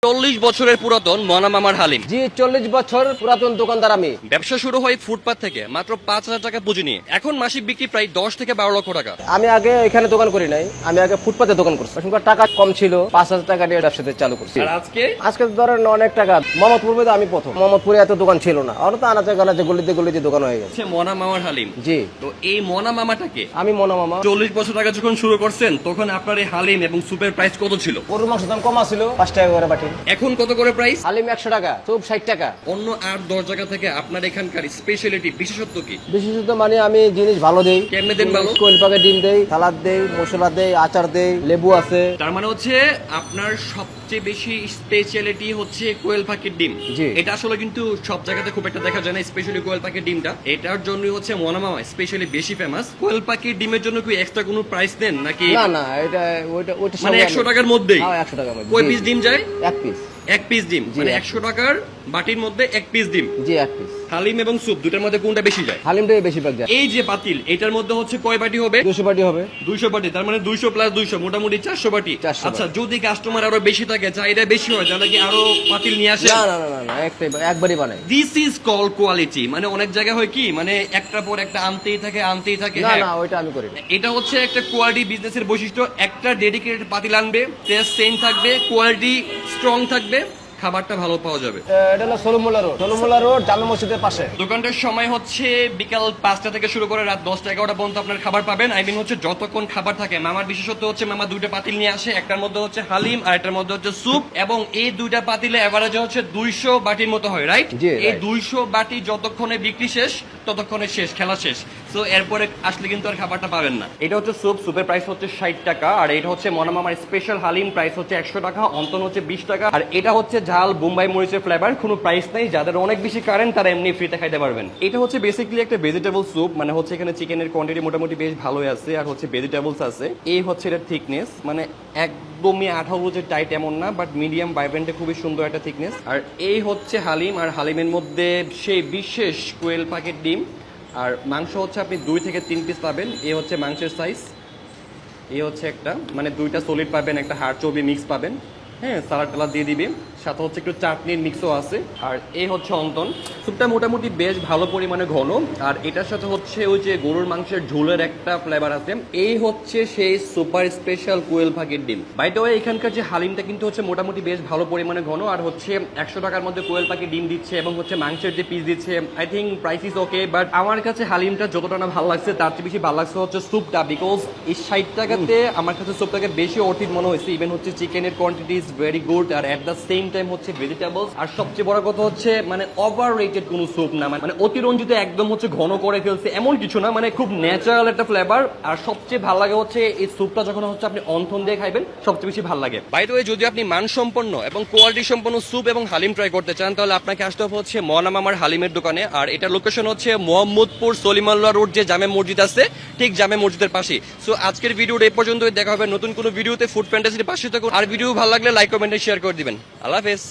40 বছরের পুরাতন মনা মামার হালিম। জি 40 বছর পুরাতন দোকানদার আমি। ব্যবসা শুরু হয় ফুটপাত থেকে মাত্র 5,000 টাকা পুঁজি নিয়ে। এখন মাসিক বিক্রি প্রায় 10 থেকে 12 লক্ষ টাকা। আমি আগে এখানে দোকান করি নাই, আমি আগে ফুটপাতে দোকান করছি। তখনকার টাকা কম ছিল, 5,000 টাকা দিয়ে ব্যবসাতে চালু করছি। আর আজকে ধরেন অনেক টাকা। মোহাম্মদপুরে তো আমি প্রথম, মোহাম্মদপুরে এত দোকান ছিল না, আর তো আনাচে কানাচে গলিতে গলিতে দোকান হয়ে গেছে। মনা মামার হালিম। জি, তো এই মনা মামাটাকে আমি মনা মামা। 40 বছর আগে যখন শুরু করছেন তখন আপনার এই হালিম এবং সুপের প্রাইস কত ছিল? গরুর মাংস দাম কম ছিল, 5 টাকা করে বাটি। এখন কত করে প্রাইস? হালিম 100 টাকা, সুপ 60 টাকা। অন্য 8-10 জায়গা থেকে আপনার এখানকার স্পেশালিটি বিশেষত্ব কি? বিশেষত মানে আমি জিনিস ভালো দেই। কেমনে দেন ভালো? কোয়েল পাকে ডিম দেই, সালাদ দেই, মশলা দেই, আচার দেই, লেবু আছে। তার মানে হচ্ছে আপনার সবচেয়ে বেশি স্পেশালিটি হচ্ছে কোয়েল পাখির ডিম। জি। এটা আসলে কিন্তু সব জায়গাতে খুব একটা দেখা যায় না, স্পেশালি কোয়েল পাখির ডিমটা। এটার জন্যই হচ্ছে মনা মামা স্পেশালি বেশি ফেমাস। কোয়েল পাখির ডিমের জন্য কি এক্সট্রা কোনো প্রাইস দেন নাকি? না এটা ওইটা মানে 100 টাকার মধ্যেই? হ্যাঁ 100 টাকার মধ্যে। কয় পিস ডিম যায়? এক পিস। এক পিস ডিম, জি, মানে এক 100 টাকার বাটির মধ্যে এক পিস ডিম। জি এক পিস। হালিম এবং স্যুপ দুটার মধ্যে কোনটা বেশি যায়? হালিমটাই বেশিরভাগ যায়। এই যে পাতিল, এটার মধ্যে হচ্ছে কয় বাটি হবে? 200 বাটি হবে। 200 বাটি, তার মানে 200 প্লাস 200 মোটামুটি 400 বাটি। 400 আচ্ছা, যদি কাস্টমার আরো বেশি থাকে, চাহিদা বেশি হয়, তাহলে কি আরো পাতিল নিয়ে আসে? না একবারই বানাই। This is call quality. মানে অনেক জায়গায় হয় কি, মানে একটার পর একটা আনতেই থাকে। না হ্যাঁ, না ওইটা আমি করি না। এটা হচ্ছে একটা কোয়ালিটি বিজনেসের বৈশিষ্ট্য। একটা ডেডিকেটেড পাতিল আনবে, টেস্ট সেম থাকবে, কোয়ালিটি স্ট্রং থাকবে, খাবারটা ভালো পাওয়া যাবে। এটা হলো সলুমুল্লাহ রোড জামে মসজিদের পাশে। দোকানটার সময় হচ্ছে বিকাল 5টা থেকে শুরু করে রাত 10টা-11টা পর্যন্ত আপনার খাবার পাবেন। আই মিন হচ্ছে যতক্ষণ খাবার থাকে। মামার বিশেষত্ব হচ্ছে মামা দুইটা পাতিল নিয়ে আসে, একটার মধ্যে হচ্ছে হালিম আর একটার মধ্যে হচ্ছে স্যুপ, এবং এই দুইটা পাতিলে এভারেজে হচ্ছে 200 বাটির মতো হয়, রাইট? জি, এই right. 200 বাটি যতক্ষণে বিক্রি শেষ ততক্ষণে শেষ, খেলা শেষ। সো এরপরে আসলে কিন্তু আর খাবারটা পাবেন না। এটা হচ্ছে স্যুপ, স্যুপের প্রাইস হচ্ছে 60 টাকা। আর এটা হচ্ছে মনা মামার স্পেশাল হালিম, প্রাইস হচ্ছে 100 টাকা, অন্তন হচ্ছে 20 টাকা। আর এটা হচ্ছে ঝাল বোম্বাই মরিচের ফ্লেভার, কোনো প্রাইস নেই। যাদের অনেক বেশি কারেন্ট তারা এমনি ফ্রিতে খাইতে পারবেন। এটা হচ্ছে বেসিক্যালি একটা ভেজিটেবল স্যুপ, মানে হচ্ছে এখানে চিকেনের কোয়ান্টিটি মোটামুটি বেশ ভালোই আছে, আর হচ্ছে ভেজিটেবলস আছে। এই হচ্ছে এটা থিকনেস, মানে একদমই 18 যে টাইট এমন না, বাট মিডিয়াম ভাইব্রেন্টে খুবই সুন্দর একটা থিকনেস। আর এই হচ্ছে হালিম, আর হালিমের মধ্যে সেই বিশেষ কোয়েল পাখির ডিম। আর মাংস হচ্ছে আপনি 2 থেকে 3 পিস পাবেন। এই হচ্ছে মাংসের সাইজ। এই হচ্ছে একটা, মানে দুইটা সলিড পাবেন, একটা হাড় চর্বি মিক্স পাবেন। হ্যাঁ, সালাড টালাড দিয়ে দিবে, সাথে হচ্ছে একটু চাটনির মিক্সও আছে। আর এই হচ্ছে অন্তন। স্যুপটা মোটামুটি বেশ ভালো পরিমাণে ঘন, আর এটার সাথে হচ্ছে ওই যে গরুর মাংসের ঝোলের একটা ফ্লেভার আছে। এই হচ্ছে সেই সুপার স্পেশাল কোয়েল পাখির ডিম। বাই দ্য ওয়ে, এখানকার যে হালিমটা কিন্তু হচ্ছে মোটামুটি বেশ ভালো পরিমাণে ঘন, আর হচ্ছে 100 টাকার মধ্যে কোয়েল পাখির ডিম দিচ্ছে, এবং হচ্ছে মাংসের যে পিস দিচ্ছে। I think price is okay, but আমার কাছে হালিমটা যতটা না ভালো লাগছে তার চেয়ে বেশি ভালো লাগছে হচ্ছে স্যুপটা, বিকজ এই 60 টাকাতে আমার কাছে স্যুপটাকে বেশি অর্থিত মনে হয়েছে। ইভেন হচ্ছে চিকেনের কোয়ান্টিটি ইজ ভেরি গুড, আর এট দ্য সেম টাইম হচ্ছে ভেজিটেবলস। আর সবচেয়ে বড় কথা হচ্ছে মানে ওভার রেটেড কোনো স্যুপ না, মানে অতিরঞ্জিত একদম হচ্ছে ঘন করে ফেলছে এমন কিছু না, মানে খুব ন্যাচারাল একটা ফ্লেভার। আর সবচেয়ে ভালো লাগে হচ্ছে এই স্যুপটা যখন হচ্ছে আপনি অন্থন দিয়ে খাইবেন সবচেয়ে বেশি ভালো লাগে। বাই দ্য ওয়ে, যদি আপনি মানসম্পন্ন এবং কোয়ালিটি সম্পন্ন স্যুপ এবং হালিম ট্রাই করতে চান, তাহলে আপনাকে আসতে হবে হচ্ছে মনা মামার হালিমের দোকানে। আর এটার লোকেশন হচ্ছে মোহাম্মদপুর সলিমুল্লাহ রোড, যে জামে মসজিদ আছে ঠিক জামে মসজিদের পাশে। সো আজকের ভিডিওটা এই পর্যন্তই। দেখা হবে নতুন কোনো ভিডিওতে। ফুড ফ্যান্টাসির পাশে থাকুন। আর ভিডিও ভালো লাগলে লাইক কমেন্ট শেয়ার করে দিবেন। আল্লাহ হাফেজ।